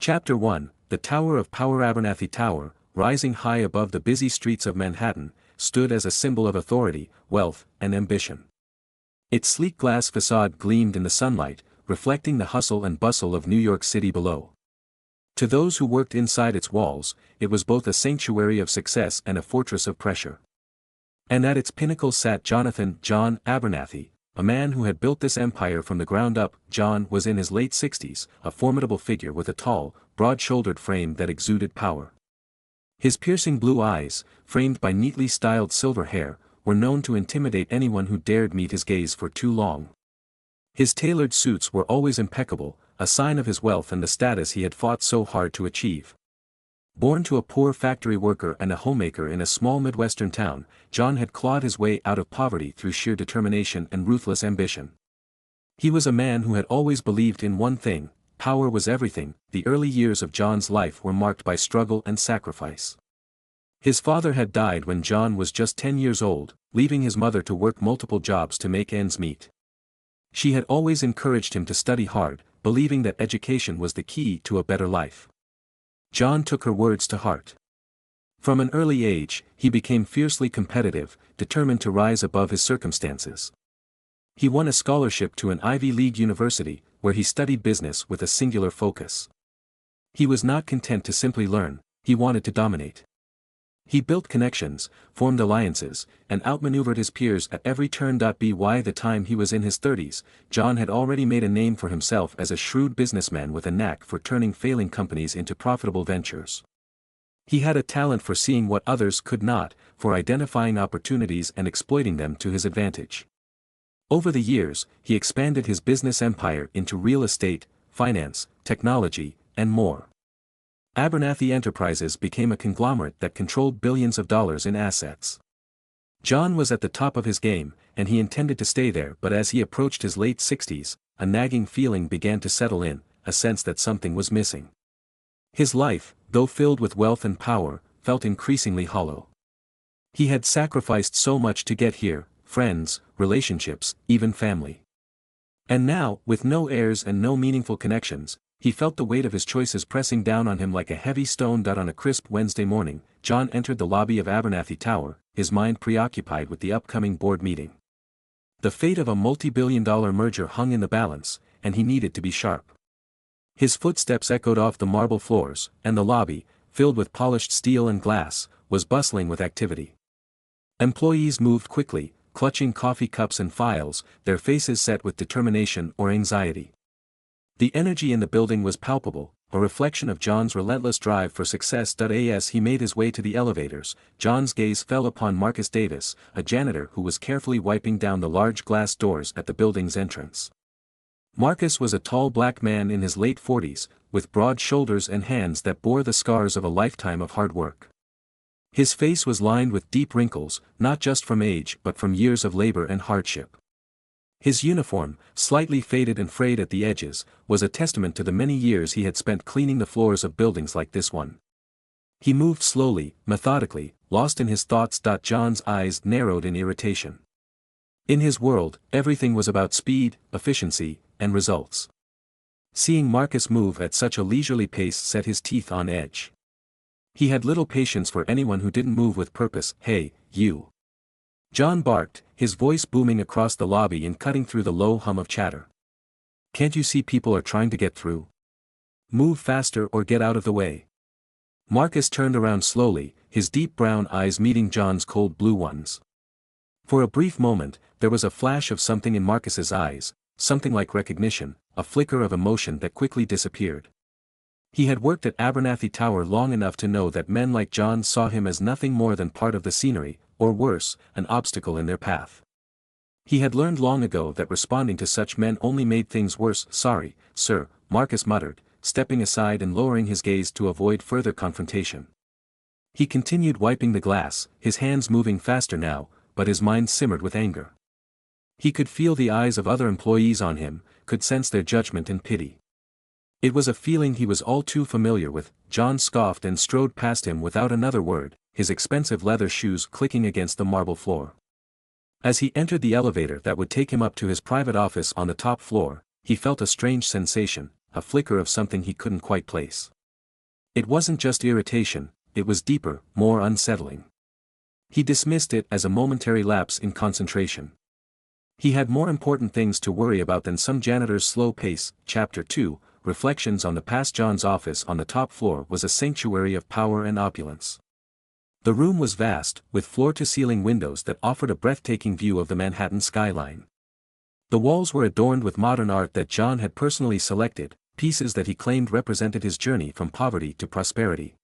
Chapter 1, The Tower of Power. Abernathy Tower, rising high above the busy streets of Manhattan, stood as a symbol of authority, wealth, and ambition. Its sleek glass facade gleamed in the sunlight, reflecting the hustle and bustle of New York City below. To those who worked inside its walls, it was both a sanctuary of success and a fortress of pressure. And at its pinnacle sat John Abernathy, a man who had built this empire from the ground up. John was in his late 60s, a formidable figure with a tall, broad-shouldered frame that exuded power. His piercing blue eyes, framed by neatly styled silver hair, were known to intimidate anyone who dared meet his gaze for too long. His tailored suits were always impeccable, a sign of his wealth and the status he had fought so hard to achieve. Born to a poor factory worker and a homemaker in a small Midwestern town, John had clawed his way out of poverty through sheer determination and ruthless ambition. He was a man who had always believed in one thing: power was everything. The early years of John's life were marked by struggle and sacrifice. His father had died when John was just 10 years old, leaving his mother to work multiple jobs to make ends meet. She had always encouraged him to study hard, believing that education was the key to a better life. John took her words to heart. From an early age, he became fiercely competitive, determined to rise above his circumstances. He won a scholarship to an Ivy League university, where he studied business with a singular focus. He was not content to simply learn, he wanted to dominate. He built connections, formed alliances, and outmaneuvered his peers at every turn. By the time he was in his 30s, John had already made a name for himself as a shrewd businessman with a knack for turning failing companies into profitable ventures. He had a talent for seeing what others could not, for identifying opportunities and exploiting them to his advantage. Over the years, he expanded his business empire into real estate, finance, technology, and more. Abernathy Enterprises became a conglomerate that controlled billions of dollars in assets. John was at the top of his game, and he intended to stay there. But as he approached his late 60s, a nagging feeling began to settle in, a sense that something was missing. His life, though filled with wealth and power, felt increasingly hollow. He had sacrificed so much to get here: friends, relationships, even family. And now, with no heirs and no meaningful connections, he felt the weight of his choices pressing down on him like a heavy stone. On a crisp Wednesday morning, John entered the lobby of Abernathy Tower, his mind preoccupied with the upcoming board meeting. The fate of a multi-billion-dollar merger hung in the balance, and he needed to be sharp. His footsteps echoed off the marble floors, and the lobby, filled with polished steel and glass, was bustling with activity. Employees moved quickly, clutching coffee cups and files, their faces set with determination or anxiety. The energy in the building was palpable, a reflection of John's relentless drive for success. As he made his way to the elevators, John's gaze fell upon Marcus Davis, a janitor who was carefully wiping down the large glass doors at the building's entrance. Marcus was a tall black man in his late 40s, with broad shoulders and hands that bore the scars of a lifetime of hard work. His face was lined with deep wrinkles, not just from age but from years of labor and hardship. His uniform, slightly faded and frayed at the edges, was a testament to the many years he had spent cleaning the floors of buildings like this one. He moved slowly, methodically, lost in his thoughts. John's eyes narrowed in irritation. In his world, everything was about speed, efficiency, and results. Seeing Marcus move at such a leisurely pace set his teeth on edge. He had little patience for anyone who didn't move with purpose. "Hey, you!" John barked, his voice booming across the lobby and cutting through the low hum of chatter. "Can't you see people are trying to get through? Move faster or get out of the way." Marcus turned around slowly, his deep brown eyes meeting John's cold blue ones. For a brief moment, there was a flash of something in Marcus's eyes, something like recognition, a flicker of emotion that quickly disappeared. He had worked at Abernathy Tower long enough to know that men like John saw him as nothing more than part of the scenery, or worse, an obstacle in their path. He had learned long ago that responding to such men only made things worse. "Sorry, sir," Marcus muttered, stepping aside and lowering his gaze to avoid further confrontation. He continued wiping the glass, his hands moving faster now, but his mind simmered with anger. He could feel the eyes of other employees on him, could sense their judgment and pity. It was a feeling he was all too familiar with. John scoffed and strode past him without another word, his expensive leather shoes clicking against the marble floor. As he entered the elevator that would take him up to his private office on the top floor, he felt a strange sensation, a flicker of something he couldn't quite place. It wasn't just irritation, it was deeper, more unsettling. He dismissed it as a momentary lapse in concentration. He had more important things to worry about than some janitor's slow pace. Chapter 2, Reflections on the Past. John's office on the top floor was a sanctuary of power and opulence. The room was vast, with floor-to-ceiling windows that offered a breathtaking view of the Manhattan skyline. The walls were adorned with modern art that John had personally selected, pieces that he claimed represented his journey from poverty to prosperity.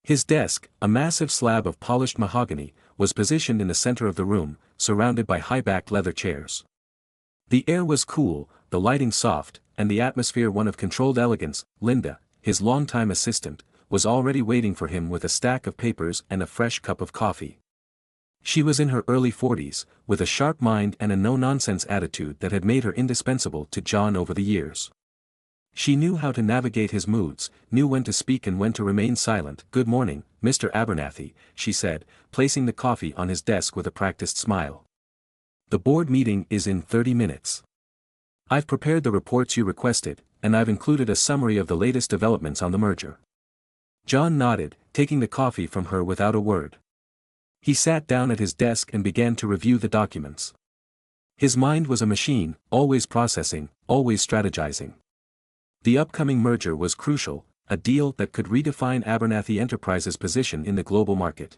His desk, a massive slab of polished mahogany, was positioned in the center of the room, surrounded by high-backed leather chairs. The air was cool, the lighting soft, and the atmosphere one of controlled elegance. Linda, his longtime assistant, was already waiting for him with a stack of papers and a fresh cup of coffee. She was in her early 40s, with a sharp mind and a no-nonsense attitude that had made her indispensable to John over the years. She knew how to navigate his moods, knew when to speak and when to remain silent. "Good morning, Mr. Abernathy," she said, placing the coffee on his desk with a practiced smile. "The board meeting is in 30 minutes. I've prepared the reports you requested, and I've included a summary of the latest developments on the merger." John nodded, taking the coffee from her without a word. He sat down at his desk and began to review the documents. His mind was a machine, always processing, always strategizing. The upcoming merger was crucial, a deal that could redefine Abernathy Enterprises' position in the global market.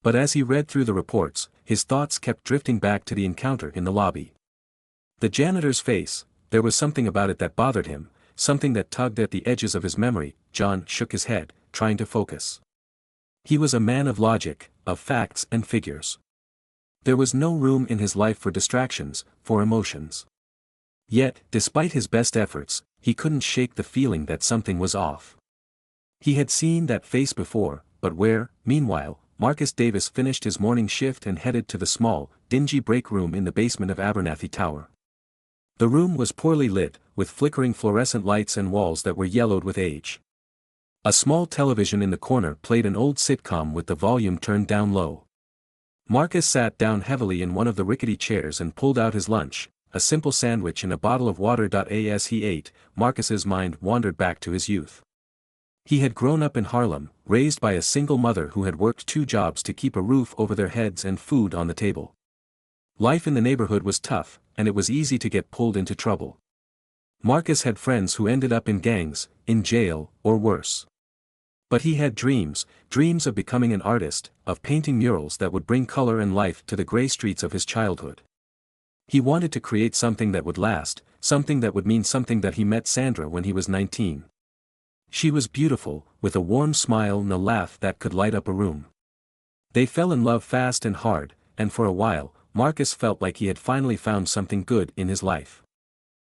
But as he read through the reports, his thoughts kept drifting back to the encounter in the lobby. The janitor's face, there was something about it that bothered him, something that tugged at the edges of his memory. John shook his head, trying to focus. He was a man of logic, of facts and figures. There was no room in his life for distractions, for emotions. Yet, despite his best efforts, he couldn't shake the feeling that something was off. He had seen that face before, but where? Meanwhile, Marcus Davis finished his morning shift and headed to the small, dingy break room in the basement of Abernathy Tower. The room was poorly lit, with flickering fluorescent lights and walls that were yellowed with age. A small television in the corner played an old sitcom with the volume turned down low. Marcus sat down heavily in one of the rickety chairs and pulled out his lunch, a simple sandwich and a bottle of water. As he ate, Marcus's mind wandered back to his youth. He had grown up in Harlem, raised by a single mother who had worked 2 jobs to keep a roof over their heads and food on the table. Life in the neighborhood was tough, and it was easy to get pulled into trouble. Marcus had friends who ended up in gangs, in jail, or worse. But he had dreams of becoming an artist, of painting murals that would bring color and life to the gray streets of his childhood. He wanted to create something that would last, something that would mean something. That he met Sandra when he was 19. She was beautiful, with a warm smile and a laugh that could light up a room. They fell in love fast and hard, and for a while, Marcus felt like he had finally found something good in his life.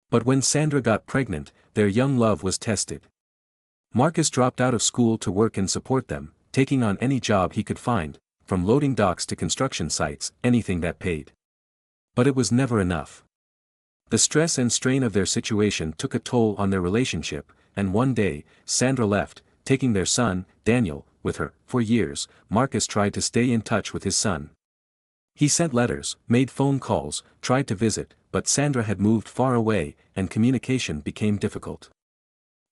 But when Sandra got pregnant, their young love was tested. Marcus dropped out of school to work and support them, taking on any job he could find, from loading docks to construction sites, anything that paid. But it was never enough. The stress and strain of their situation took a toll on their relationship, and one day, Sandra left, taking their son, Daniel, with her. For years, Marcus tried to stay in touch with his son. He sent letters, made phone calls, tried to visit, but Sandra had moved far away, and communication became difficult.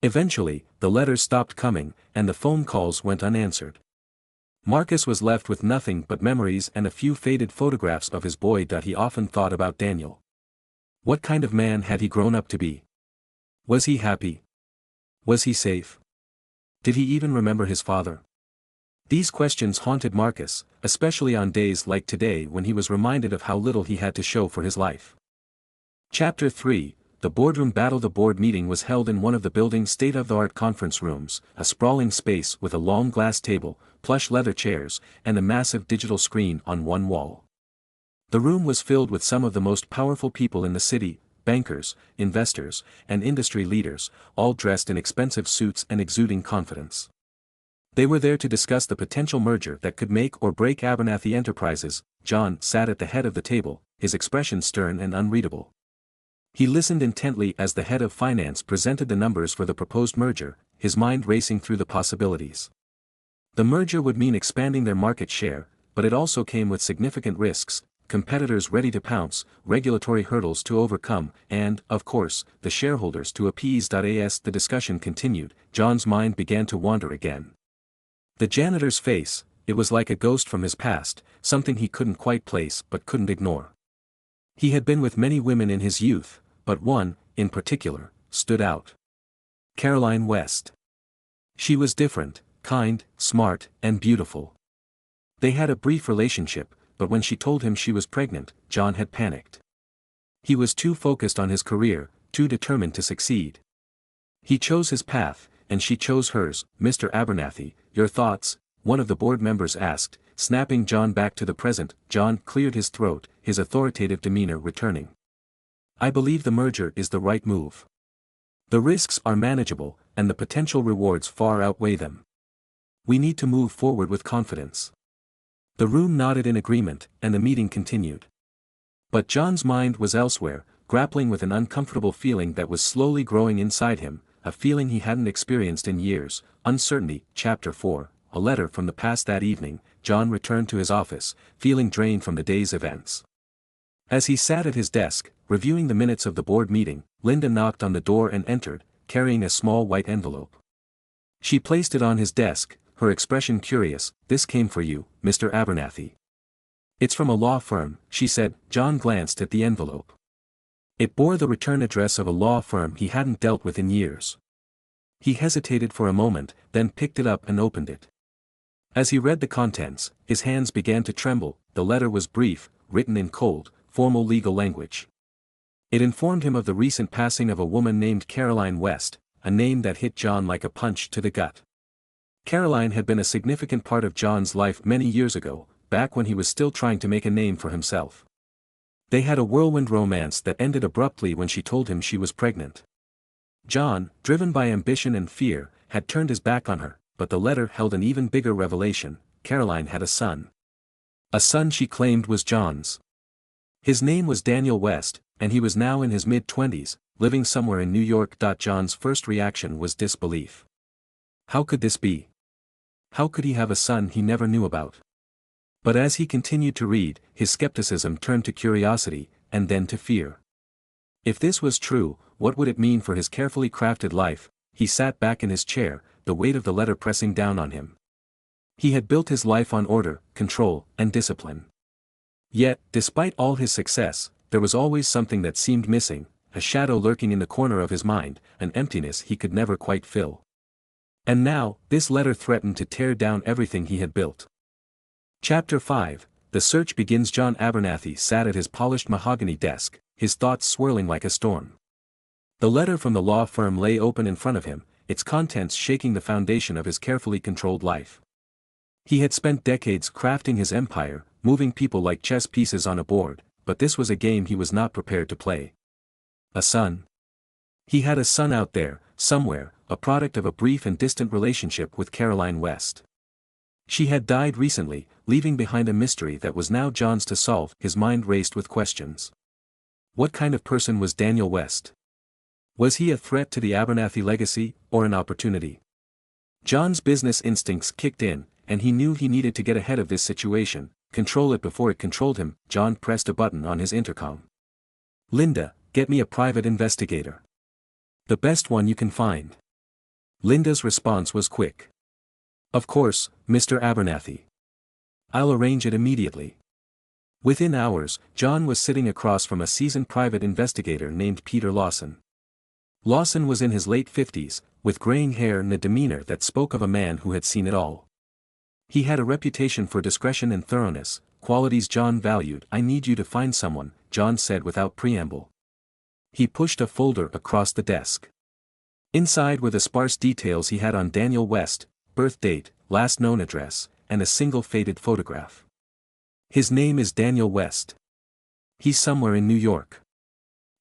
Eventually, the letters stopped coming, and the phone calls went unanswered. Marcus was left with nothing but memories and a few faded photographs of his boy. He often thought about Daniel. What kind of man had he grown up to be? Was he happy? Was he safe? Did he even remember his father? These questions haunted Marcus, especially on days like today when he was reminded of how little he had to show for his life. Chapter 3, The Boardroom Battle. The board meeting was held in one of the building's state-of-the-art conference rooms, a sprawling space with a long glass table, plush leather chairs, and a massive digital screen on one wall. The room was filled with some of the most powerful people in the city, bankers, investors, and industry leaders, all dressed in expensive suits and exuding confidence. They were there to discuss the potential merger that could make or break Abernathy Enterprises. John sat at the head of the table, his expression stern and unreadable. He listened intently as the head of finance presented the numbers for the proposed merger, his mind racing through the possibilities. The merger would mean expanding their market share, but it also came with significant risks. competitors ready to pounce, regulatory hurdles to overcome, and, of course, the shareholders to appease. As the discussion continued, John's mind began to wander again. The janitor's face, it was like a ghost from his past, something he couldn't quite place but couldn't ignore. He had been with many women in his youth, but one, in particular, stood out. Caroline West. She was different, kind, smart, and beautiful. They had a brief relationship, but when she told him she was pregnant, John had panicked. He was too focused on his career, too determined to succeed. He chose his path, and she chose hers. Mr. Abernathy, your thoughts? One of the board members asked, snapping John back to the present. John cleared his throat, his authoritative demeanor returning. I believe the merger is the right move. The risks are manageable, and the potential rewards far outweigh them. We need to move forward with confidence. The room nodded in agreement, and the meeting continued. But John's mind was elsewhere, grappling with an uncomfortable feeling that was slowly growing inside him, a feeling he hadn't experienced in years. Uncertainty. Chapter 4. A letter from the past. That evening, John returned to his office, feeling drained from the day's events. As he sat at his desk, reviewing the minutes of the board meeting, Linda knocked on the door and entered, carrying a small white envelope. She placed it on his desk, her expression curious. This came for you, Mr. Abernathy. It's from a law firm, she said. John glanced at the envelope. It bore the return address of a law firm he hadn't dealt with in years. He hesitated for a moment, then picked it up and opened it. As he read the contents, his hands began to tremble. The letter was brief, written in cold, formal legal language. It informed him of the recent passing of a woman named Caroline West, a name that hit John like a punch to the gut. Caroline had been a significant part of John's life many years ago, back when he was still trying to make a name for himself. They had a whirlwind romance that ended abruptly when she told him she was pregnant. John, driven by ambition and fear, had turned his back on her, but the letter held an even bigger revelation. Caroline had a son. A son she claimed was John's. His name was Daniel West, and he was now in his mid-20s, living somewhere in New York. John's first reaction was disbelief. How could this be? How could he have a son he never knew about? But as he continued to read, his skepticism turned to curiosity, and then to fear. If this was true, what would it mean for his carefully crafted life? He sat back in his chair, the weight of the letter pressing down on him. He had built his life on order, control, and discipline. Yet, despite all his success, there was always something that seemed missing, a shadow lurking in the corner of his mind, an emptiness he could never quite fill. And now, this letter threatened to tear down everything he had built. Chapter 5. The search begins. John Abernathy sat at his polished mahogany desk, his thoughts swirling like a storm. The letter from the law firm lay open in front of him, its contents shaking the foundation of his carefully controlled life. He had spent decades crafting his empire, moving people like chess pieces on a board, but this was a game he was not prepared to play. A son. He had a son out there, somewhere, a product of a brief and distant relationship with Caroline West. She had died recently, leaving behind a mystery that was now John's to solve. His mind raced with questions. What kind of person was Daniel West? Was he a threat to the Abernathy legacy, or an opportunity? John's business instincts kicked in, and he knew he needed to get ahead of this situation, control it before it controlled him. John pressed a button on his intercom. Linda, get me a private investigator. The best one you can find. Linda's response was quick. Of course, Mr. Abernathy. I'll arrange it immediately. Within hours, John was sitting across from a seasoned private investigator named Peter Lawson. Lawson was in his late 50s, with graying hair and a demeanor that spoke of a man who had seen it all. He had a reputation for discretion and thoroughness, qualities John valued. I need you to find someone, John said without preamble. He pushed a folder across the desk. Inside were the sparse details he had on Daniel West, birth date, last known address, and a single faded photograph. His name is Daniel West. He's somewhere in New York.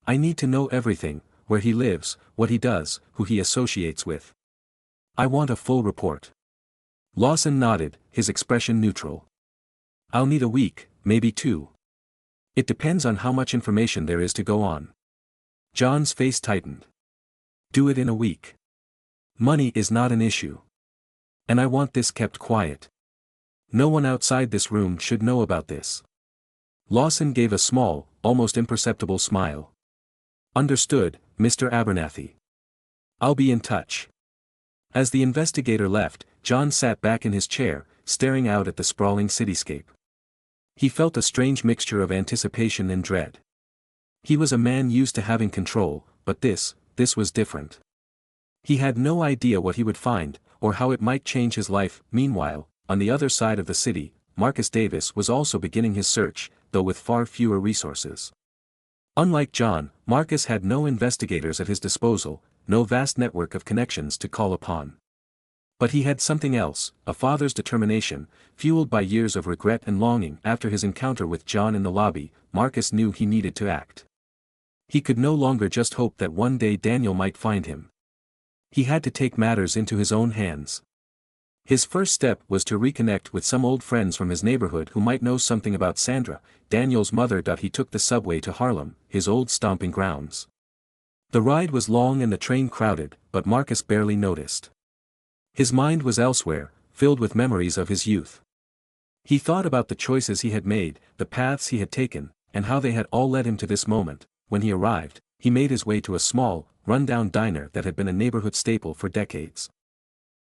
I need to know everything, where he lives, what he does, who he associates with. I want a full report. Lawson nodded, his expression neutral. I'll need a week, maybe 2. It depends on how much information there is to go on. John's face tightened. Do it in a week. Money is not an issue. And I want this kept quiet. No one outside this room should know about this. Lawson gave a small, almost imperceptible smile. Understood, Mr. Abernathy. I'll be in touch. As the investigator left, John sat back in his chair, staring out at the sprawling cityscape. He felt a strange mixture of anticipation and dread. He was a man used to having control, but this was different. He had no idea what he would find, or how it might change his life. Meanwhile, on the other side of the city, Marcus Davis was also beginning his search, though with far fewer resources. Unlike John, Marcus had no investigators at his disposal, no vast network of connections to call upon. But he had something else, a father's determination, fueled by years of regret and longing. After his encounter with John in the lobby, Marcus knew he needed to act. He could no longer just hope that one day Daniel might find him. He had to take matters into his own hands. His first step was to reconnect with some old friends from his neighborhood who might know something about Sandra, Daniel's mother. He took the subway to Harlem, his old stomping grounds. The ride was long and the train crowded, but Marcus barely noticed. His mind was elsewhere, filled with memories of his youth. He thought about the choices he had made, the paths he had taken, and how they had all led him to this moment. When he arrived, he made his way to a small, run-down diner that had been a neighborhood staple for decades.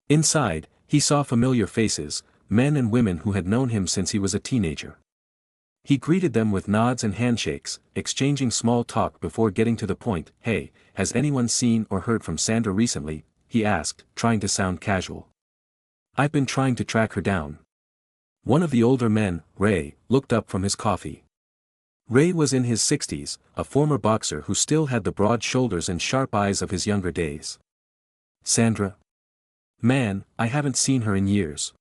Inside, he saw familiar faces, men and women who had known him since he was a teenager. He greeted them with nods and handshakes, exchanging small talk before getting to the point. "Hey, has anyone seen or heard from Sandra recently?" he asked, trying to sound casual. "I've been trying to track her down." One of the older men, Ray, looked up from his coffee. Ray was in his 60s, a former boxer who still had the broad shoulders and sharp eyes of his younger days. "Sandra? Man, I haven't seen her in years.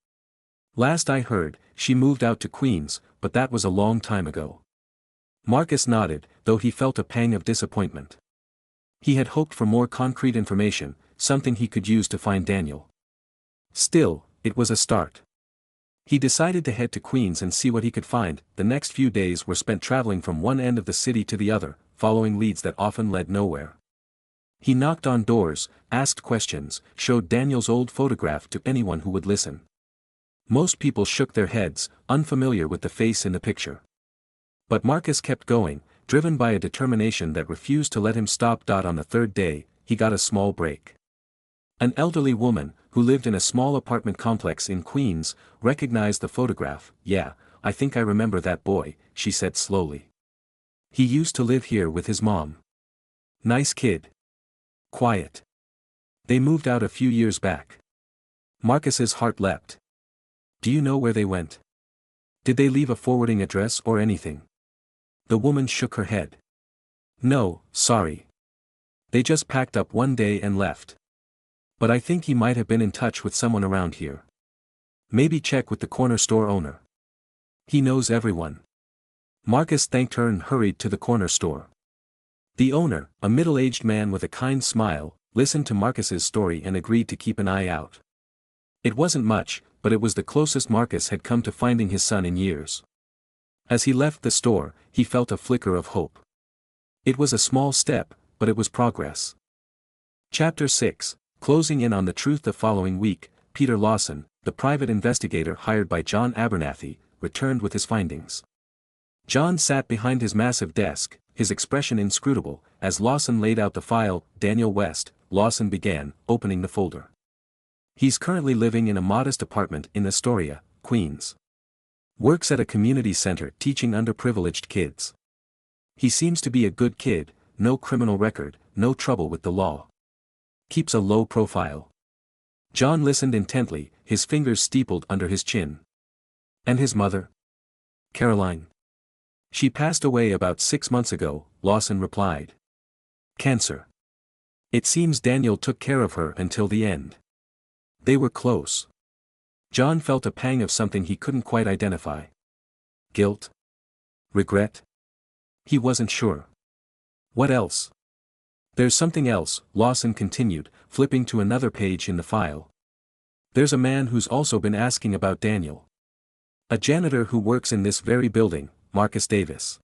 Last I heard, she moved out to Queens, but that was a long time ago." Marcus nodded, though he felt a pang of disappointment. He had hoped for more concrete information, something he could use to find Daniel. Still, it was a start. He decided to head to Queens and see what he could find. The next few days were spent traveling from one end of the city to the other, following leads that often led nowhere. He knocked on doors, asked questions, showed Daniel's old photograph to anyone who would listen. Most people shook their heads, unfamiliar with the face in the picture. But Marcus kept going, driven by a determination that refused to let him stop. On the third day, he got a small break. An elderly woman, who lived in a small apartment complex in Queens, recognized the photograph. "Yeah, I think I remember that boy," she said slowly. "He used to live here with his mom. Nice kid. Quiet. They moved out a few years back." Marcus's heart leapt. "Do you know where they went? Did they leave a forwarding address or anything?" The woman shook her head. "No, sorry. They just packed up one day and left. But I think he might have been in touch with someone around here. Maybe check with the corner store owner. He knows everyone." Marcus thanked her and hurried to the corner store. The owner, a middle-aged man with a kind smile, listened to Marcus's story and agreed to keep an eye out. It wasn't much, but it was the closest Marcus had come to finding his son in years. As he left the store, he felt a flicker of hope. It was a small step, but it was progress. Chapter 6, Closing in on the truth. The following week, Peter Lawson, the private investigator hired by John Abernathy, returned with his findings. John sat behind his massive desk, his expression inscrutable. As Lawson laid out the file, "Daniel West," Lawson began, opening the folder. "He's currently living in a modest apartment in Astoria, Queens. Works at a community center teaching underprivileged kids. He seems to be a good kid, no criminal record, no trouble with the law. Keeps a low profile." John listened intently, his fingers steepled under his chin. "And his mother? Caroline? She passed away about 6 months ago," Lawson replied. "Cancer. It seems Daniel took care of her until the end. They were close." John felt a pang of something he couldn't quite identify. Guilt? Regret? He wasn't sure. What else? "There's something else," Lawson continued, flipping to another page in the file. "There's a man who's also been asking about Daniel. A janitor who works in this very building, Marcus Davis."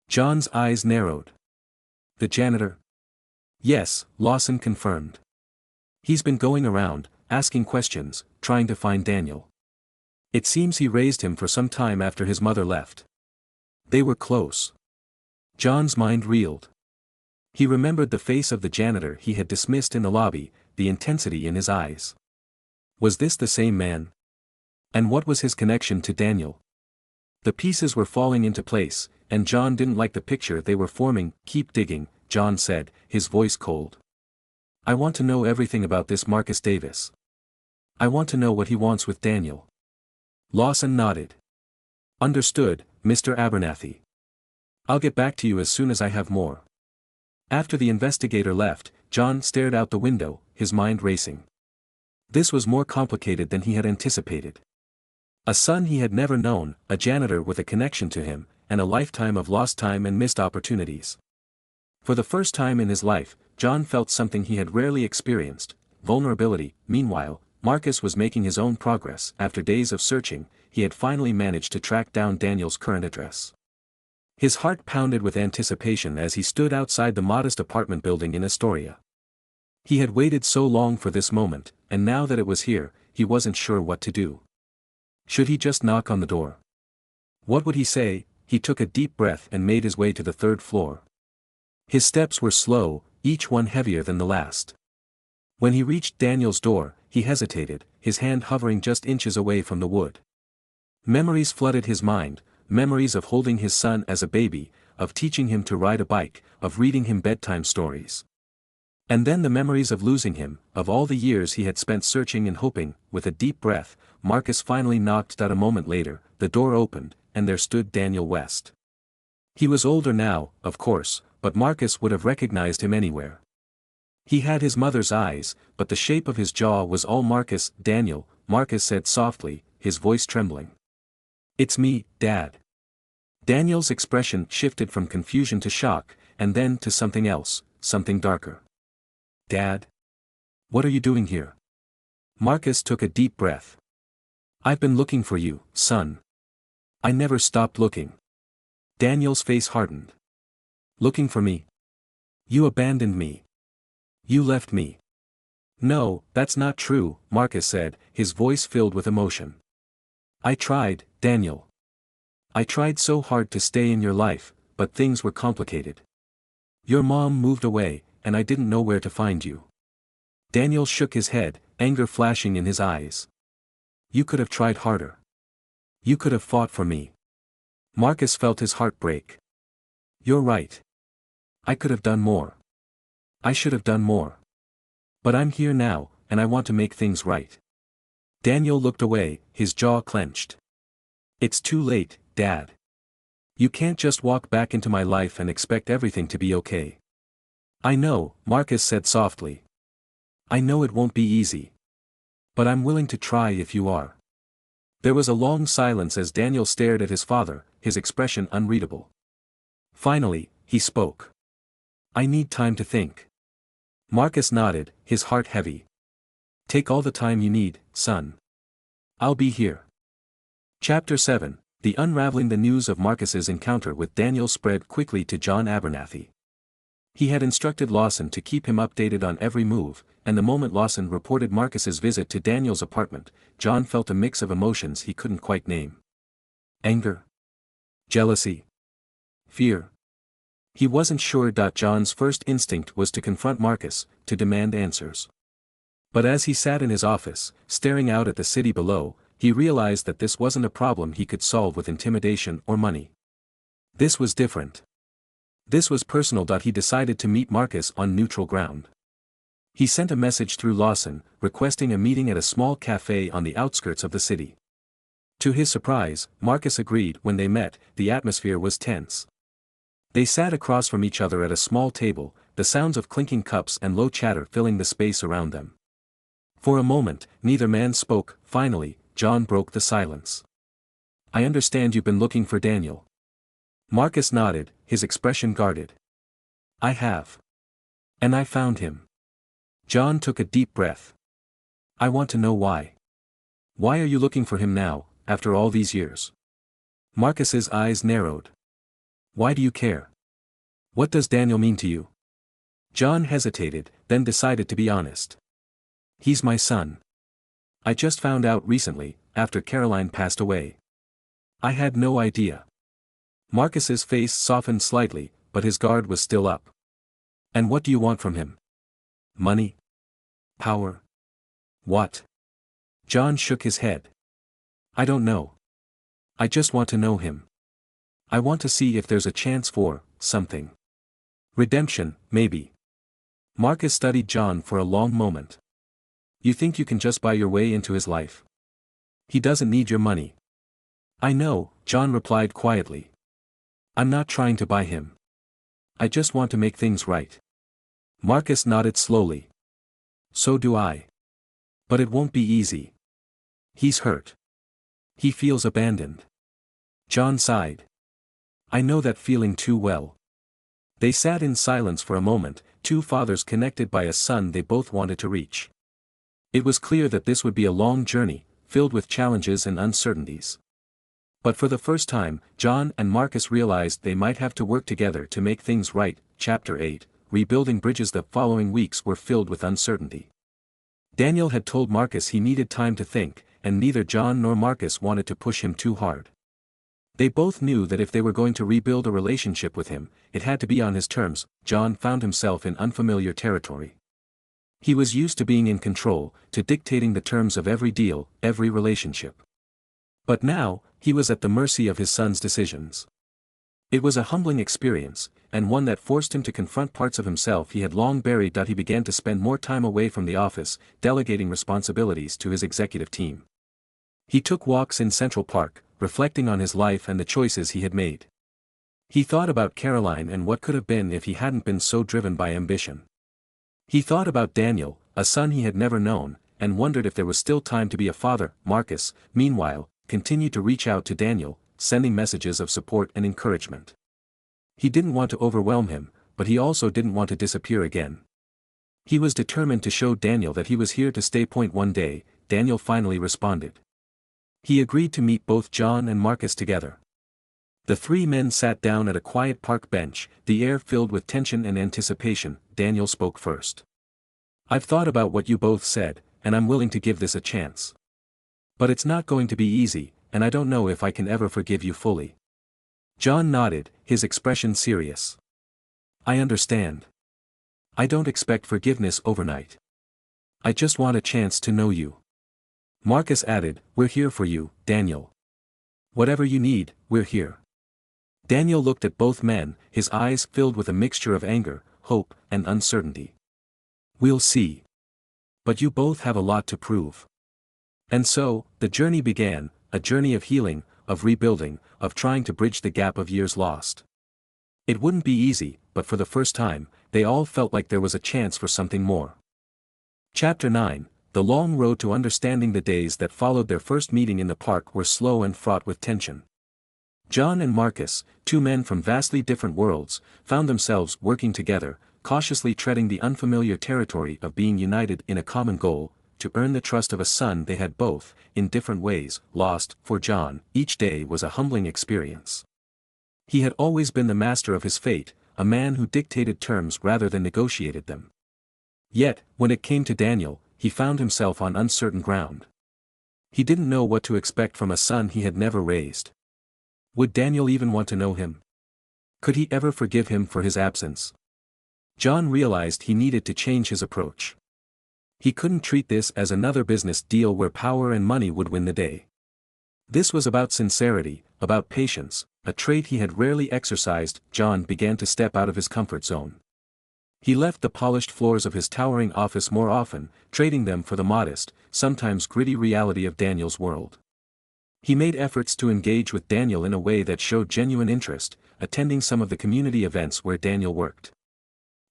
John's eyes narrowed. "The janitor?" "Yes," Lawson confirmed. "He's been going around, asking questions, trying to find Daniel. It seems he raised him for some time after his mother left. They were close. John's mind reeled. He remembered the face of the janitor he had dismissed in the lobby, the intensity in his eyes. Was this the same man? And what was his connection to Daniel? The pieces were falling into place, and John didn't like the picture they were forming. "Keep digging," John said, his voice cold. "I want to know everything about this Marcus Davis. I want to know what he wants with Daniel." Lawson nodded. "Understood, Mr. Abernathy. I'll get back to you as soon as I have more." After the investigator left, John stared out the window, his mind racing. This was more complicated than he had anticipated. A son he had never known, a janitor with a connection to him, and a lifetime of lost time and missed opportunities. For the first time in his life, John felt something he had rarely experienced: vulnerability. Meanwhile, Marcus was making his own progress. After days of searching, he had finally managed to track down Daniel's current address. His heart pounded with anticipation as he stood outside the modest apartment building in Astoria. He had waited so long for this moment, and now that it was here, he wasn't sure what to do. Should he just knock on the door? What would he say? He took a deep breath and made his way to the third floor. His steps were slow, each one heavier than the last. When he reached Daniel's door, he hesitated, his hand hovering just inches away from the wood. Memories flooded his mind, memories of holding his son as a baby, of teaching him to ride a bike, of reading him bedtime stories. And then the memories of losing him, of all the years he had spent searching and hoping. With a deep breath, Marcus finally knocked. A moment later, the door opened, and there stood Daniel West. He was older now, of course, but Marcus would have recognized him anywhere. He had his mother's eyes, but the shape of his jaw was all Marcus. "Daniel," Marcus said softly, his voice trembling. "It's me, Dad." Daniel's expression shifted from confusion to shock, and then to something else, something darker. "Dad? What are you doing here?" Marcus took a deep breath. "I've been looking for you, son. I never stopped looking." Daniel's face hardened. "Looking for me? You abandoned me. You left me." "No, that's not true," Marcus said, his voice filled with emotion. "I tried, Daniel. I tried so hard to stay in your life, but things were complicated. Your mom moved away, and I didn't know where to find you." Daniel shook his head, anger flashing in his eyes. "You could have tried harder. You could have fought for me." Marcus felt his heart break. "You're right. I could have done more. I should have done more. But I'm here now, and I want to make things right." Daniel looked away, his jaw clenched. "It's too late, Dad. You can't just walk back into my life and expect everything to be okay." "I know," Marcus said softly. "I know it won't be easy. But I'm willing to try if you are." There was a long silence as Daniel stared at his father, his expression unreadable. Finally, he spoke. "I need time to think." Marcus nodded, his heart heavy. "Take all the time you need, son. I'll be here." Chapter 7. The unraveling. The news of Marcus's encounter with Daniel spread quickly to John Abernathy. He had instructed Lawson to keep him updated on every move, and the moment Lawson reported Marcus's visit to Daniel's apartment, John felt a mix of emotions he couldn't quite name. Anger? Jealousy? Fear? He wasn't sure. John's first instinct was to confront Marcus, to demand answers. But as he sat in his office, staring out at the city below, he realized that this wasn't a problem he could solve with intimidation or money. This was different. This was personal. He decided to meet Marcus on neutral ground. He sent a message through Lawson, requesting a meeting at a small cafe on the outskirts of the city. To his surprise, Marcus agreed. When they met, the atmosphere was tense. They sat across from each other at a small table, the sounds of clinking cups and low chatter filling the space around them. For a moment, neither man spoke. Finally, John broke the silence. "I understand you've been looking for Daniel." Marcus nodded, his expression guarded. "I have. And I found him." John took a deep breath. "I want to know why. Why are you looking for him now, after all these years?" Marcus's eyes narrowed. "Why do you care? What does Daniel mean to you?" John hesitated, then decided to be honest. "He's my son. I just found out recently, after Caroline passed away. I had no idea." Marcus's face softened slightly, but his guard was still up. And what do you want from him? Money? Power? What? John shook his head. I don't know. I just want to know him. I want to see if there's a chance for something. Redemption, maybe. Marcus studied John for a long moment. You think you can just buy your way into his life? He doesn't need your money. I know, John replied quietly. I'm not trying to buy him. I just want to make things right. Marcus nodded slowly. So do I. But it won't be easy. He's hurt. He feels abandoned. John sighed. I know that feeling too well. They sat in silence for a moment, two fathers connected by a son they both wanted to reach. It was clear that this would be a long journey, filled with challenges and uncertainties. But for the first time, John and Marcus realized they might have to work together to make things right. Chapter 8, Rebuilding Bridges. The following weeks were filled with uncertainty. Daniel had told Marcus he needed time to think, and neither John nor Marcus wanted to push him too hard. They both knew that if they were going to rebuild a relationship with him, it had to be on his terms. John found himself in unfamiliar territory. He was used to being in control, to dictating the terms of every deal, every relationship. But now, he was at the mercy of his son's decisions. It was a humbling experience, and one that forced him to confront parts of himself he had long buried. He began to spend more time away from the office, delegating responsibilities to his executive team. He took walks in Central Park, reflecting on his life and the choices he had made. He thought about Caroline and what could have been if he hadn't been so driven by ambition. He thought about Daniel, a son he had never known, and wondered if there was still time to be a father. Marcus, meanwhile, continued to reach out to Daniel, sending messages of support and encouragement. He didn't want to overwhelm him, but he also didn't want to disappear again. He was determined to show Daniel that he was here to stay. One day, Daniel finally responded. He agreed to meet both John and Marcus together. The three men sat down at a quiet park bench, the air filled with tension and anticipation. Daniel spoke first. I've thought about what you both said, and I'm willing to give this a chance. But it's not going to be easy, and I don't know if I can ever forgive you fully. John nodded, his expression serious. I understand. I don't expect forgiveness overnight. I just want a chance to know you. Marcus added, we're here for you, Daniel. Whatever you need, we're here. Daniel looked at both men, his eyes filled with a mixture of anger, hope, and uncertainty. We'll see. But you both have a lot to prove. And so, the journey began, a journey of healing, of rebuilding, of trying to bridge the gap of years lost. It wouldn't be easy, but for the first time, they all felt like there was a chance for something more. Chapter 9, The Long Road to Understanding. The days that followed their first meeting in the park were slow and fraught with tension. John and Marcus, two men from vastly different worlds, found themselves working together, cautiously treading the unfamiliar territory of being united in a common goal, to earn the trust of a son they had both, in different ways, lost. For John, each day was a humbling experience. He had always been the master of his fate, a man who dictated terms rather than negotiated them. Yet, when it came to Daniel, he found himself on uncertain ground. He didn't know what to expect from a son he had never raised. Would Daniel even want to know him? Could he ever forgive him for his absence? John realized he needed to change his approach. He couldn't treat this as another business deal where power and money would win the day. This was about sincerity, about patience, a trait he had rarely exercised. John began to step out of his comfort zone. He left the polished floors of his towering office more often, trading them for the modest, sometimes gritty reality of Daniel's world. He made efforts to engage with Daniel in a way that showed genuine interest, attending some of the community events where Daniel worked.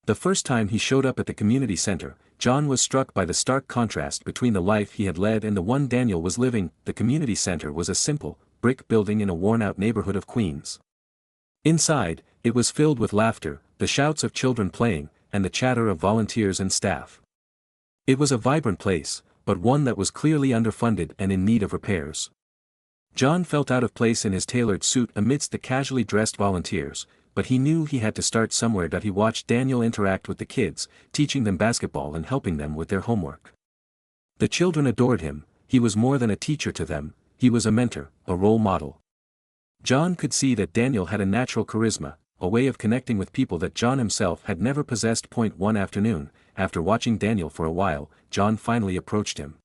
The first time he showed up at the community center, John was struck by the stark contrast between the life he had led and the one Daniel was living. The community center was a simple, brick building in a worn-out neighborhood of Queens. Inside, it was filled with laughter, the shouts of children playing, and the chatter of volunteers and staff. It was a vibrant place, but one that was clearly underfunded and in need of repairs. John felt out of place in his tailored suit amidst the casually dressed volunteers, but he knew he had to start somewhere. He watched Daniel interact with the kids, teaching them basketball and helping them with their homework. The children adored him. He was more than a teacher to them, he was a mentor, a role model. John could see that Daniel had a natural charisma, a way of connecting with people that John himself had never possessed. One afternoon, after watching Daniel for a while, John finally approached him.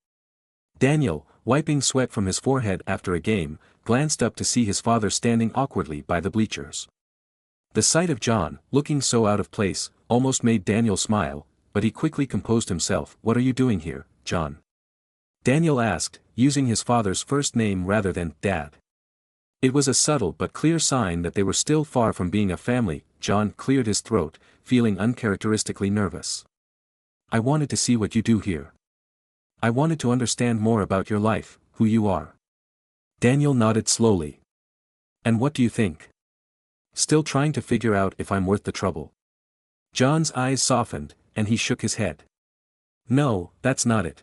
Daniel, wiping sweat from his forehead after a game, glanced up to see his father standing awkwardly by the bleachers. The sight of John, looking so out of place, almost made Daniel smile, but he quickly composed himself. "What are you doing here, John?" Daniel asked, using his father's first name rather than Dad. It was a subtle but clear sign that they were still far from being a family. John cleared his throat, feeling uncharacteristically nervous. "I wanted to see what you do here. I wanted to understand more about your life, who you are." Daniel nodded slowly. "And what do you think? Still trying to figure out if I'm worth the trouble?" John's eyes softened, and he shook his head. "No, that's not it.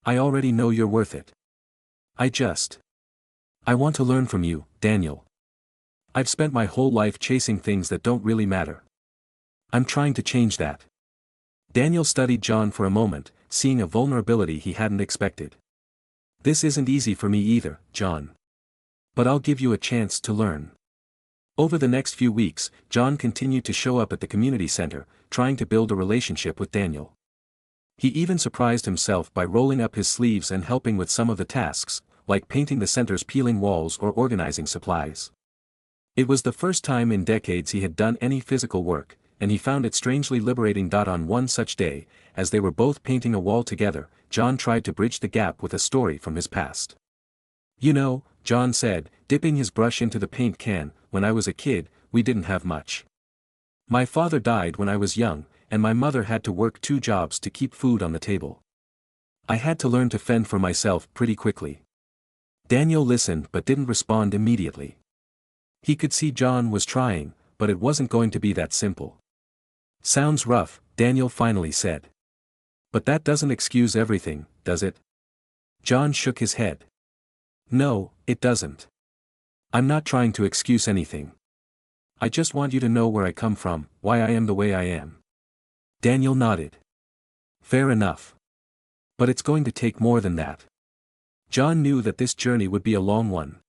I already know you're worth it. I want to learn from you, Daniel. I've spent my whole life chasing things that don't really matter. I'm trying to change that." Daniel studied John for a moment, seeing a vulnerability he hadn't expected. "This isn't easy for me either, John. But I'll give you a chance to learn." Over the next few weeks, John continued to show up at the community center, trying to build a relationship with Daniel. He even surprised himself by rolling up his sleeves and helping with some of the tasks, like painting the center's peeling walls or organizing supplies. It was the first time in decades he had done any physical work, and he found it strangely liberating. On one such day, as they were both painting a wall together, John tried to bridge the gap with a story from his past. "You know," John said, dipping his brush into the paint can, "when I was a kid, we didn't have much. My father died when I was young, and my mother had to work 2 jobs to keep food on the table. I had to learn to fend for myself pretty quickly." Daniel listened but didn't respond immediately. He could see John was trying, but it wasn't going to be that simple. "Sounds rough," Daniel finally said. "But that doesn't excuse everything, does it?" John shook his head. "No, it doesn't. I'm not trying to excuse anything. I just want you to know where I come from, why I am the way I am." Daniel nodded. "Fair enough. But it's going to take more than that." John knew that this journey would be a long one.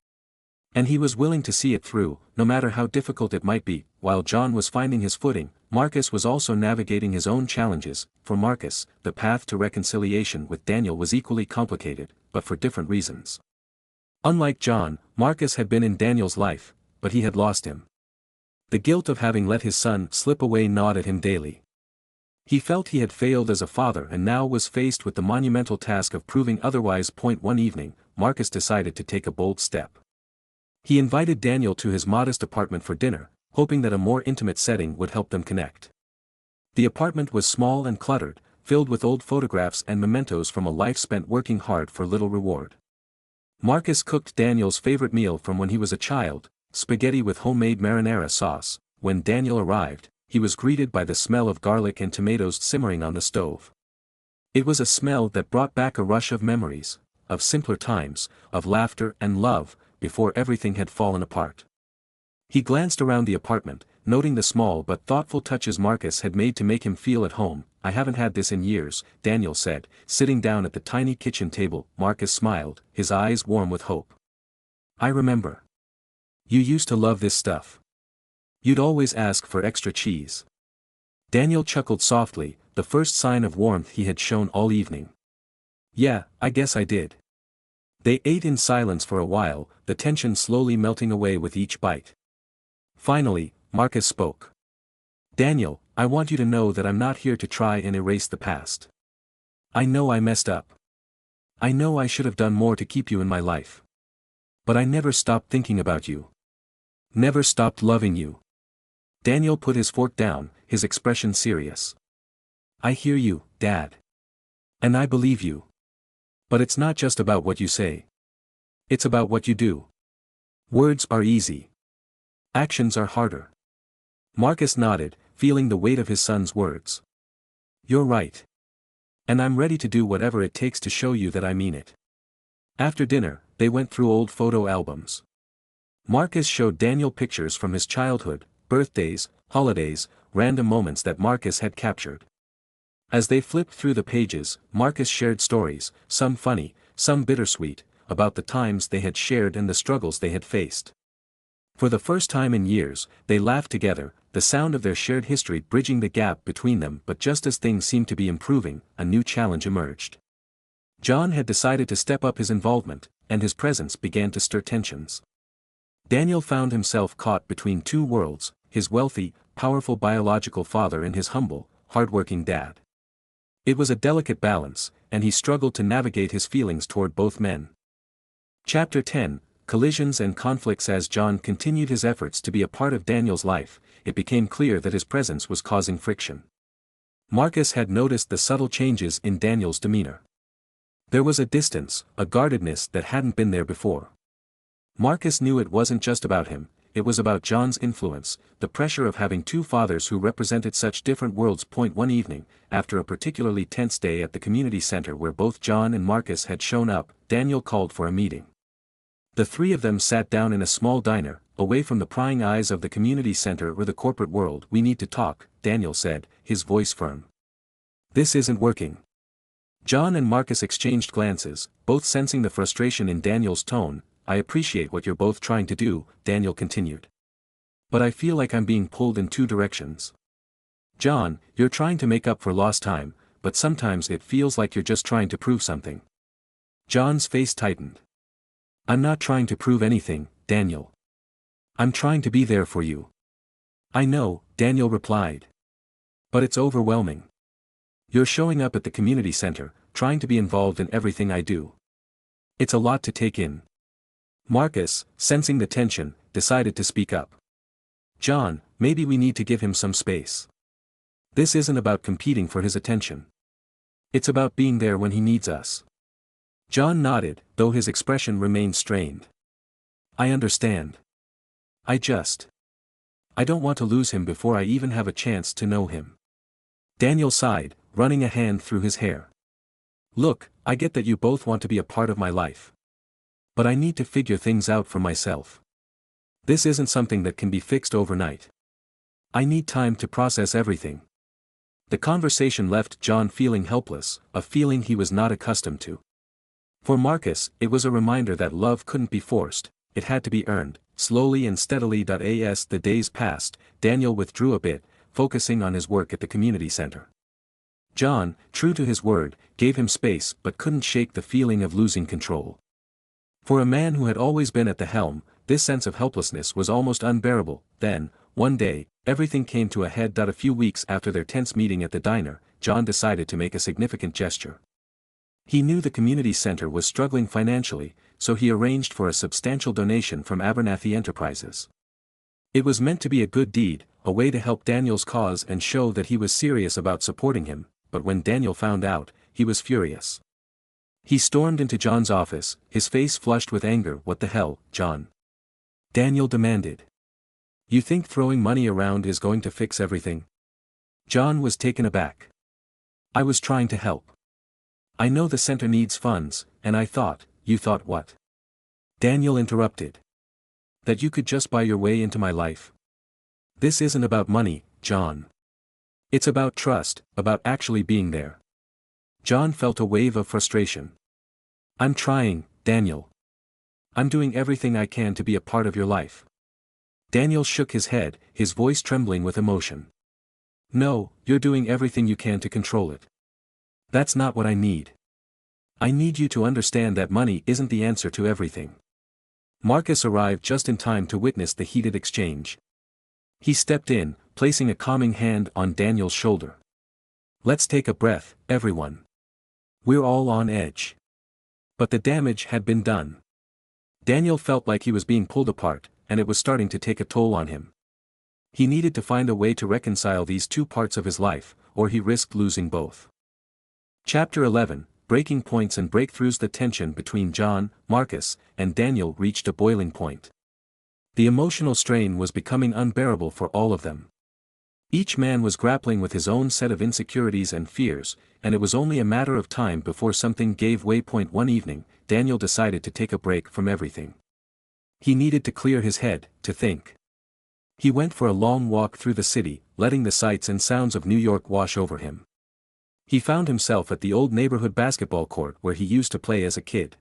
And he was willing to see it through, no matter how difficult it might be. While John was finding his footing, Marcus was also navigating his own challenges. For Marcus, the path to reconciliation with Daniel was equally complicated, but for different reasons. Unlike John, Marcus had been in Daniel's life, but he had lost him. The guilt of having let his son slip away gnawed at him daily. He felt he had failed as a father and now was faced with the monumental task of proving otherwise. One evening, Marcus decided to take a bold step. He invited Daniel to his modest apartment for dinner, hoping that a more intimate setting would help them connect. The apartment was small and cluttered, filled with old photographs and mementos from a life spent working hard for little reward. Marcus cooked Daniel's favorite meal from when he was a child, spaghetti with homemade marinara sauce. When Daniel arrived, he was greeted by the smell of garlic and tomatoes simmering on the stove. It was a smell that brought back a rush of memories, of simpler times, of laughter and love, before everything had fallen apart. He glanced around the apartment, noting the small but thoughtful touches Marcus had made to make him feel at home. "I haven't had this in years," Daniel said, sitting down at the tiny kitchen table. Marcus smiled, his eyes warm with hope. "I remember. You used to love this stuff. You'd always ask for extra cheese." Daniel chuckled softly, the first sign of warmth he had shown all evening. "Yeah, I guess I did." They ate in silence for a while, the tension slowly melting away with each bite. Finally, Marcus spoke. "Daniel, I want you to know that I'm not here to try and erase the past. I know I messed up. I know I should have done more to keep you in my life. But I never stopped thinking about you. Never stopped loving you." Daniel put his fork down, his expression serious. "I hear you, Dad. And I believe you. But it's not just about what you say. It's about what you do. Words are easy. Actions are harder." Marcus nodded, feeling the weight of his son's words. "You're right. And I'm ready to do whatever it takes to show you that I mean it." After dinner, they went through old photo albums. Marcus showed Daniel pictures from his childhood, birthdays, holidays, random moments that Marcus had captured. As they flipped through the pages, Marcus shared stories, some funny, some bittersweet, about the times they had shared and the struggles they had faced. For the first time in years, they laughed together, the sound of their shared history bridging the gap between them. But just as things seemed to be improving, a new challenge emerged. John had decided to step up his involvement, and his presence began to stir tensions. Daniel found himself caught between two worlds, his wealthy, powerful biological father and his humble, hardworking dad. It was a delicate balance, and he struggled to navigate his feelings toward both men. Chapter 10, Collisions and Conflicts. As John continued his efforts to be a part of Daniel's life, it became clear that his presence was causing friction. Marcus had noticed the subtle changes in Daniel's demeanor. There was a distance, a guardedness that hadn't been there before. Marcus knew it wasn't just about him, it was about John's influence, the pressure of having two fathers who represented such different worlds. One evening, after a particularly tense day at the community center where both John and Marcus had shown up, Daniel called for a meeting. The three of them sat down in a small diner, away from the prying eyes of the community center or the corporate world. "We need to talk," Daniel said, his voice firm. "This isn't working." John and Marcus exchanged glances, both sensing the frustration in Daniel's tone. "I appreciate what you're both trying to do," Daniel continued. "But I feel like I'm being pulled in two directions. John, you're trying to make up for lost time, but sometimes it feels like you're just trying to prove something." John's face tightened. "I'm not trying to prove anything, Daniel. I'm trying to be there for you." "I know," Daniel replied. "But it's overwhelming. You're showing up at the community center, trying to be involved in everything I do. It's a lot to take in." Marcus, sensing the tension, decided to speak up. "John, maybe we need to give him some space. This isn't about competing for his attention. It's about being there when he needs us." John nodded, though his expression remained strained. "I understand. I don't want to lose him before I even have a chance to know him." Daniel sighed, running a hand through his hair. "Look, I get that you both want to be a part of my life. But I need to figure things out for myself. This isn't something that can be fixed overnight. I need time to process everything." The conversation left John feeling helpless, a feeling he was not accustomed to. For Marcus, it was a reminder that love couldn't be forced, it had to be earned, slowly and steadily. As the days passed, Daniel withdrew a bit, focusing on his work at the community center. John, true to his word, gave him space but couldn't shake the feeling of losing control. For a man who had always been at the helm, this sense of helplessness was almost unbearable. Then, one day, everything came to a head. A few weeks after their tense meeting at the diner, John decided to make a significant gesture. He knew the community center was struggling financially, so he arranged for a substantial donation from Abernathy Enterprises. It was meant to be a good deed, a way to help Daniel's cause and show that he was serious about supporting him, but when Daniel found out, he was furious. He stormed into John's office, his face flushed with anger. "What the hell, John?" Daniel demanded. "You think throwing money around is going to fix everything?" John was taken aback. "I was trying to help. I know the center needs funds, and I thought." "You thought what?" Daniel interrupted. "That you could just buy your way into my life. This isn't about money, John. It's about trust, about actually being there." John felt a wave of frustration. "I'm trying, Daniel. I'm doing everything I can to be a part of your life." Daniel shook his head, his voice trembling with emotion. "No, you're doing everything you can to control it. That's not what I need. I need you to understand that money isn't the answer to everything." Marcus arrived just in time to witness the heated exchange. He stepped in, placing a calming hand on Daniel's shoulder. "Let's take a breath, everyone. We're all on edge." But the damage had been done. Daniel felt like he was being pulled apart, and it was starting to take a toll on him. He needed to find a way to reconcile these two parts of his life, or he risked losing both. Chapter 11, Breaking Points and Breakthroughs. The tension between John, Marcus, and Daniel reached a boiling point. The emotional strain was becoming unbearable for all of them. Each man was grappling with his own set of insecurities and fears, and it was only a matter of time before something gave way. One evening, Daniel decided to take a break from everything. He needed to clear his head, to think. He went for a long walk through the city, letting the sights and sounds of New York wash over him. He found himself at the old neighborhood basketball court where he used to play as a kid.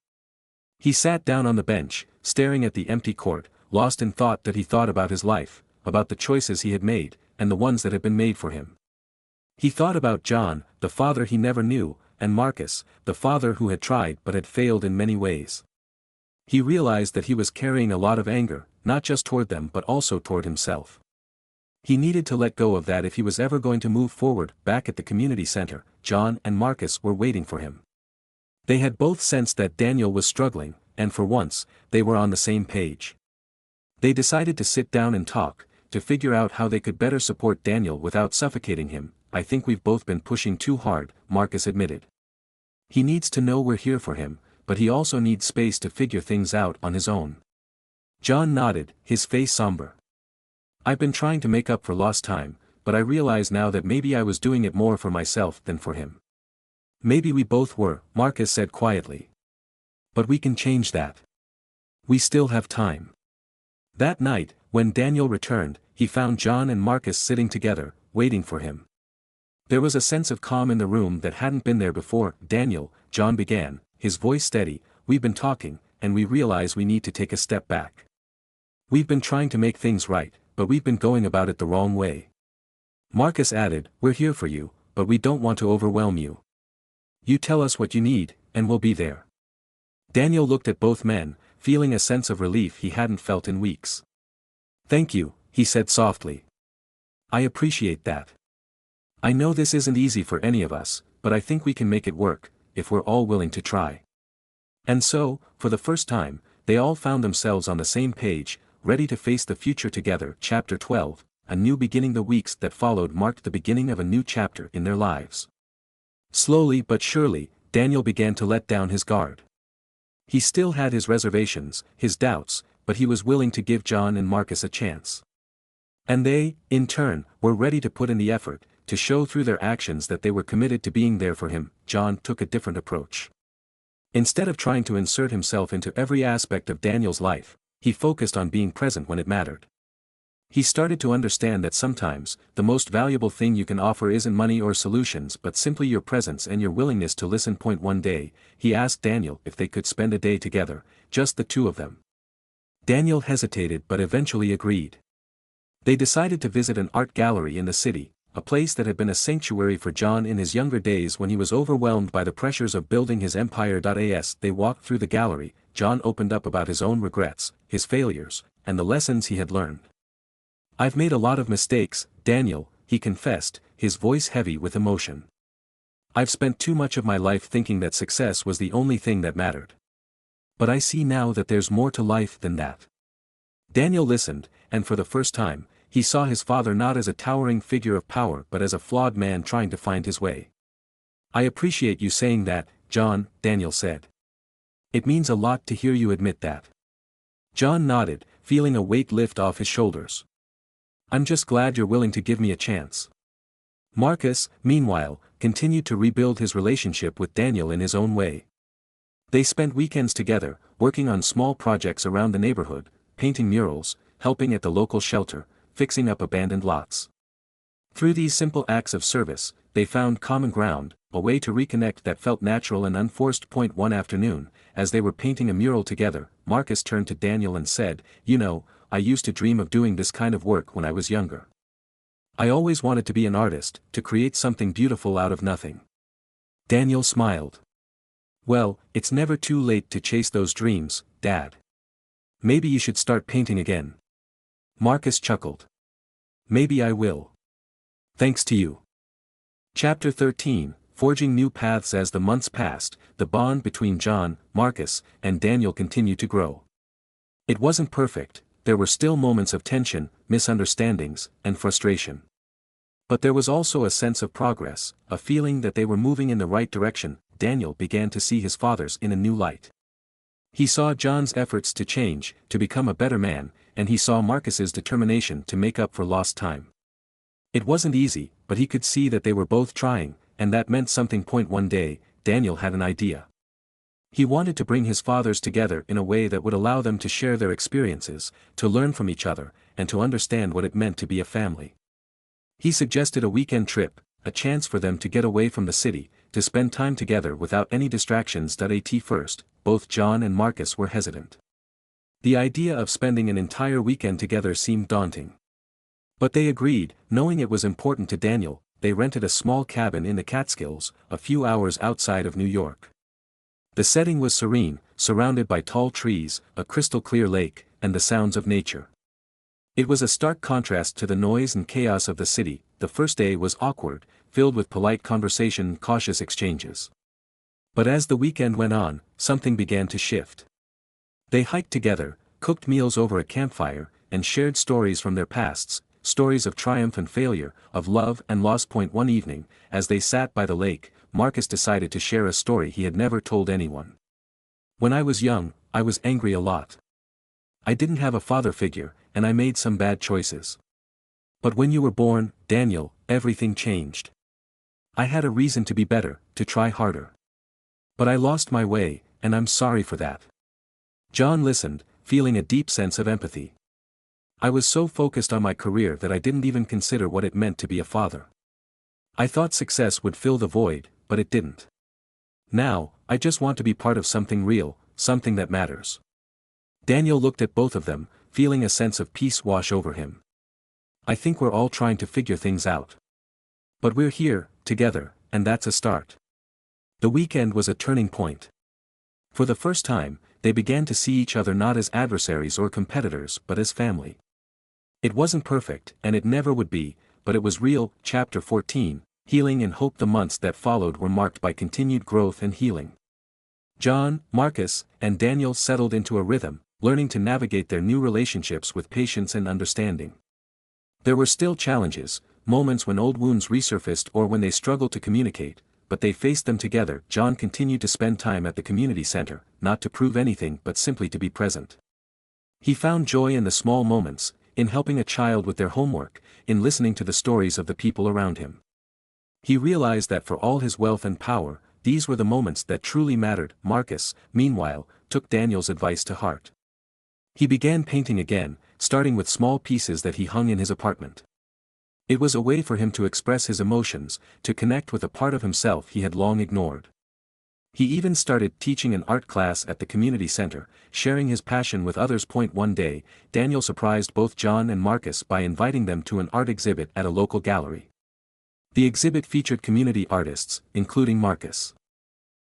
He sat down on the bench, staring at the empty court, lost in thought that he thought about his life, about the choices he had made, and the ones that had been made for him. He thought about John, the father he never knew, and Marcus, the father who had tried but had failed in many ways. He realized that he was carrying a lot of anger, not just toward them but also toward himself. He needed to let go of that if he was ever going to move forward. Back at the community center, John and Marcus were waiting for him. They had both sensed that Daniel was struggling, and for once, they were on the same page. They decided to sit down and talk, to figure out how they could better support Daniel without suffocating him. I think we've both been pushing too hard, Marcus admitted. He needs to know we're here for him, but he also needs space to figure things out on his own. John nodded, his face somber. I've been trying to make up for lost time, but I realize now that maybe I was doing it more for myself than for him. Maybe we both were, Marcus said quietly. But we can change that. We still have time. That night, when Daniel returned, he found John and Marcus sitting together, waiting for him. There was a sense of calm in the room that hadn't been there before. Daniel, John began, his voice steady, we've been talking, and we realize we need to take a step back. We've been trying to make things right, but we've been going about it the wrong way. Marcus added, we're here for you, but we don't want to overwhelm you. You tell us what you need, and we'll be there. Daniel looked at both men, feeling a sense of relief he hadn't felt in weeks. Thank you, he said softly. I appreciate that. I know this isn't easy for any of us, but I think we can make it work, if we're all willing to try. And so, for the first time, they all found themselves on the same page, ready to face the future together. Chapter 12, A New Beginning. The weeks that followed marked the beginning of a new chapter in their lives. Slowly but surely, Daniel began to let down his guard. He still had his reservations, his doubts, but he was willing to give John and Marcus a chance. And they, in turn, were ready to put in the effort, to show through their actions that they were committed to being there for him. John took a different approach. Instead of trying to insert himself into every aspect of Daniel's life, he focused on being present when it mattered. He started to understand that sometimes, the most valuable thing you can offer isn't money or solutions but simply your presence and your willingness to listen. One day, he asked Daniel if they could spend a day together, just the two of them. Daniel hesitated but eventually agreed. They decided to visit an art gallery in the city, a place that had been a sanctuary for John in his younger days when he was overwhelmed by the pressures of building his empire. As they walked through the gallery, John opened up about his own regrets, his failures, and the lessons he had learned. I've made a lot of mistakes, Daniel, he confessed, his voice heavy with emotion. I've spent too much of my life thinking that success was the only thing that mattered. But I see now that there's more to life than that. Daniel listened, and for the first time, he saw his father not as a towering figure of power but as a flawed man trying to find his way. I appreciate you saying that, John, Daniel said. It means a lot to hear you admit that. John nodded, feeling a weight lift off his shoulders. I'm just glad you're willing to give me a chance. Marcus, meanwhile, continued to rebuild his relationship with Daniel in his own way. They spent weekends together, working on small projects around the neighborhood, painting murals, helping at the local shelter, fixing up abandoned lots. Through these simple acts of service, they found common ground, a way to reconnect that felt natural and unforced. One afternoon, as they were painting a mural together, Marcus turned to Daniel and said, You know, I used to dream of doing this kind of work when I was younger. I always wanted to be an artist, to create something beautiful out of nothing. Daniel smiled. Well, it's never too late to chase those dreams, Dad. Maybe you should start painting again. Marcus chuckled. Maybe I will. Thanks to you. Chapter 13, Forging New Paths. As the months passed, the bond between John, Marcus, and Daniel continued to grow. It wasn't perfect, there were still moments of tension, misunderstandings, and frustration. But there was also a sense of progress, a feeling that they were moving in the right direction. Daniel began to see his father's in a new light. He saw John's efforts to change, to become a better man, and he saw Marcus's determination to make up for lost time. It wasn't easy, but he could see that they were both trying, and that meant something. One day, Daniel had an idea. He wanted to bring his fathers together in a way that would allow them to share their experiences, to learn from each other, and to understand what it meant to be a family. He suggested a weekend trip, a chance for them to get away from the city, to spend time together without any distractions. At first, both John and Marcus were hesitant. The idea of spending an entire weekend together seemed daunting. But they agreed, knowing it was important to Daniel. They rented a small cabin in the Catskills, a few hours outside of New York. The setting was serene, surrounded by tall trees, a crystal-clear lake, and the sounds of nature. It was a stark contrast to the noise and chaos of the city. The first day was awkward, filled with polite conversation and cautious exchanges. But as the weekend went on, something began to shift. They hiked together, cooked meals over a campfire, and shared stories from their pasts, stories of triumph and failure, of love and loss. One evening, as they sat by the lake, Marcus decided to share a story he had never told anyone. "When I was young, I was angry a lot. I didn't have a father figure, and I made some bad choices. But when you were born, Daniel, everything changed. I had a reason to be better, to try harder. But I lost my way, and I'm sorry for that." John listened, feeling a deep sense of empathy. "I was so focused on my career that I didn't even consider what it meant to be a father. I thought success would fill the void, but it didn't. Now, I just want to be part of something real, something that matters." Daniel looked at both of them, feeling a sense of peace wash over him. "I think we're all trying to figure things out. But we're here, together, and that's a start." The weekend was a turning point. For the first time, they began to see each other not as adversaries or competitors but as family. It wasn't perfect, and it never would be, but it was real. Chapter 14, Healing and Hope. The months that followed were marked by continued growth and healing. John, Marcus, and Daniel settled into a rhythm, learning to navigate their new relationships with patience and understanding. There were still challenges, moments when old wounds resurfaced or when they struggled to communicate, but they faced them together. John continued to spend time at the community center, not to prove anything but simply to be present. He found joy in the small moments, in helping a child with their homework, in listening to the stories of the people around him. He realized that for all his wealth and power, these were the moments that truly mattered. Marcus, meanwhile, took Daniel's advice to heart. He began painting again, starting with small pieces that he hung in his apartment. It was a way for him to express his emotions, to connect with a part of himself he had long ignored. He even started teaching an art class at the community center, sharing his passion with others. One day, Daniel surprised both John and Marcus by inviting them to an art exhibit at a local gallery. The exhibit featured community artists, including Marcus.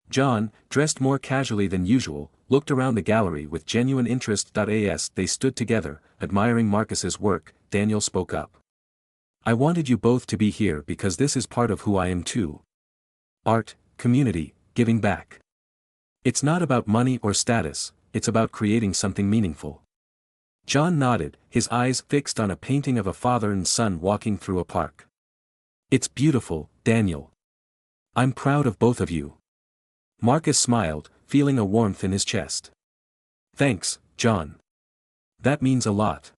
John, dressed more casually than usual, looked around the gallery with genuine interest. As they stood together, admiring Marcus's work, Daniel spoke up. "I wanted you both to be here because this is part of who I am too. Art, community, giving back. It's not about money or status, it's about creating something meaningful." John nodded, his eyes fixed on a painting of a father and son walking through a park. "It's beautiful, Daniel. I'm proud of both of you." Marcus smiled, feeling a warmth in his chest. "Thanks, John. That means a lot."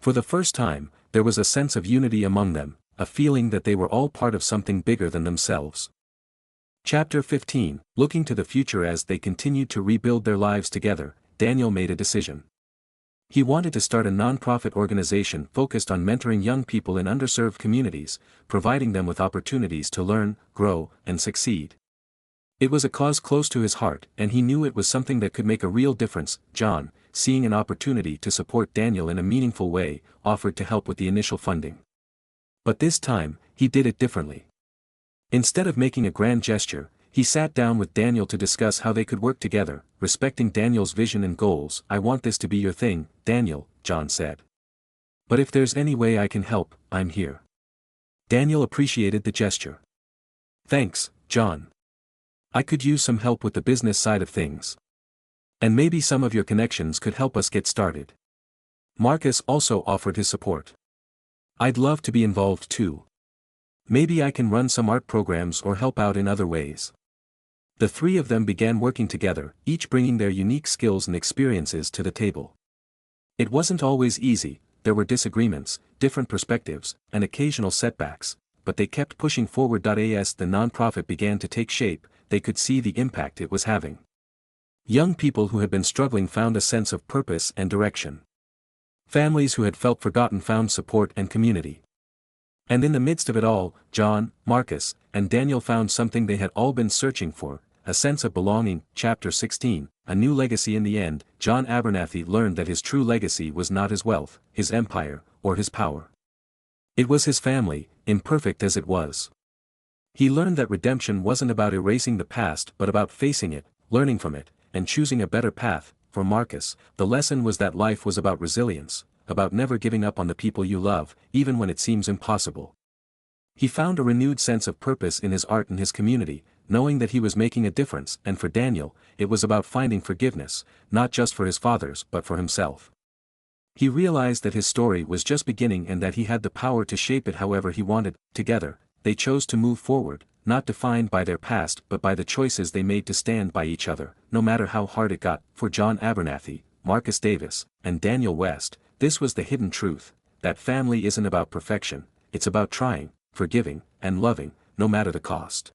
For the first time, there was a sense of unity among them, a feeling that they were all part of something bigger than themselves. Chapter 15, Looking to the future. As they continued to rebuild their lives together, Daniel made a decision. He wanted to start a non-profit organization focused on mentoring young people in underserved communities, providing them with opportunities to learn, grow, and succeed. It was a cause close to his heart, and he knew it was something that could make a real difference. John, seeing an opportunity to support Daniel in a meaningful way, offered to help with the initial funding. But this time, he did it differently. Instead of making a grand gesture, he sat down with Daniel to discuss how they could work together, respecting Daniel's vision and goals. "I want this to be your thing, Daniel," John said. "But if there's any way I can help, I'm here." Daniel appreciated the gesture. "Thanks, John. I could use some help with the business side of things. And maybe some of your connections could help us get started." Marcus also offered his support. "I'd love to be involved too. Maybe I can run some art programs or help out in other ways." The three of them began working together, each bringing their unique skills and experiences to the table. It wasn't always easy, there were disagreements, different perspectives, and occasional setbacks, but they kept pushing forward. As the nonprofit began to take shape, they could see the impact it was having. Young people who had been struggling found a sense of purpose and direction. Families who had felt forgotten found support and community. And in the midst of it all, John, Marcus, and Daniel found something they had all been searching for, a sense of belonging. Chapter 16, A New Legacy. In the end, John Abernathy learned that his true legacy was not his wealth, his empire, or his power. It was his family, imperfect as it was. He learned that redemption wasn't about erasing the past but about facing it, learning from it, and choosing a better path. For Marcus, the lesson was that life was about resilience, about never giving up on the people you love, even when it seems impossible. He found a renewed sense of purpose in his art and his community, knowing that he was making a difference. And for Daniel, it was about finding forgiveness, not just for his fathers but for himself. He realized that his story was just beginning and that he had the power to shape it however he wanted. Together, they chose to move forward, not defined by their past but by the choices they made to stand by each other, no matter how hard it got. For John Abernathy, Marcus Davis, and Daniel West, this was the hidden truth, that family isn't about perfection, it's about trying, forgiving, and loving, no matter the cost.